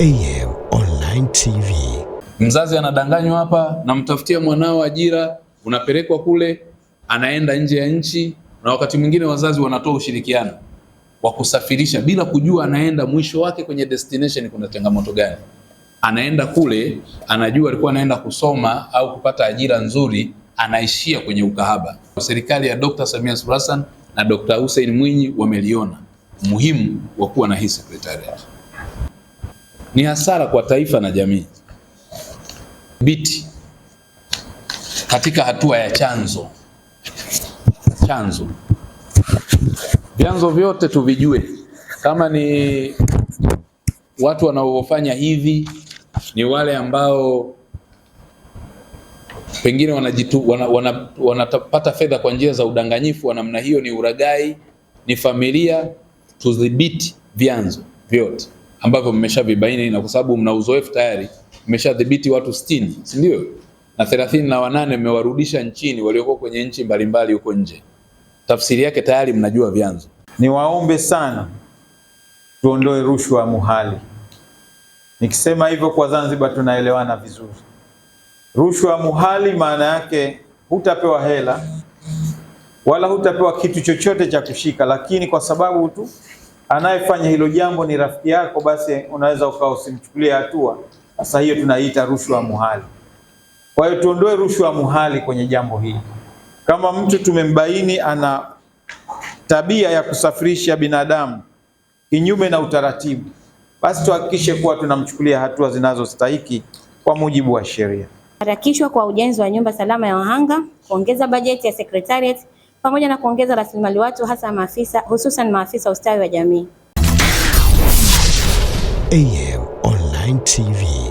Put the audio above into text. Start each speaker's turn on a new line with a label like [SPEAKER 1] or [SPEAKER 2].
[SPEAKER 1] AM Online TV.
[SPEAKER 2] Mzazi anadanganywa hapa, namtafutia mwanao ajira, unapelekwa kule, anaenda nje ya nchi, na wakati mwingine wazazi wanatoa ushirikiano wa kusafirisha bila kujua anaenda mwisho wake kwenye destination kuna changamoto gani. Anaenda kule, anajua alikuwa anaenda kusoma au kupata ajira nzuri, anaishia kwenye ukahaba. Serikali ya Dr. Samia Suluhu Hassan na Dr. Hussein Mwinyi wameliona muhimu wa kuwa na hii secretariat. Ni hasara kwa taifa na jamii. Biti katika hatua ya chanzo. Vyanzo vyote tuvijue. Kama ni watu wanaofanya hivi ni wale ambao pengine wanapata fedha kwa njia za udanganyifu wa namna hiyo, ni uragai, ni familia. Tudhibiti vyanzo vyote ambavyo mmeshavibaini, na kwa sababu mna uzoefu tayari, mmeshadhibiti watu 60, si ndio? Na 38 mmewarudisha nchini waliokuwa kwenye nchi mbalimbali huko nje. Tafsiri yake tayari mnajua vyanzo.
[SPEAKER 3] Niwaombe sana tuondoe rushwa muhali. Nikisema hivyo kwa Zanzibar tunaelewana vizuri. Rushwa muhali maana yake hutapewa hela wala hutapewa kitu chochote cha kushika, lakini kwa sababu tu anayefanya hilo jambo ni rafiki yako, basi unaweza ukawa usimchukulie hatua. Sasa hiyo tunaiita rushwa muhali. Kwa hiyo tuondoe rushwa muhali kwenye jambo hili. Kama mtu tumembaini ana tabia ya kusafirisha binadamu kinyume na utaratibu, basi tuhakikishe kuwa tunamchukulia hatua zinazostahiki kwa mujibu wa sheria.
[SPEAKER 4] Harakishwa kwa ujenzi wa nyumba salama ya wahanga, kuongeza bajeti ya secretariat pamoja na kuongeza rasilimali watu, hasa maafisa, hususan maafisa ustawi wa jamii.
[SPEAKER 1] AM Online TV.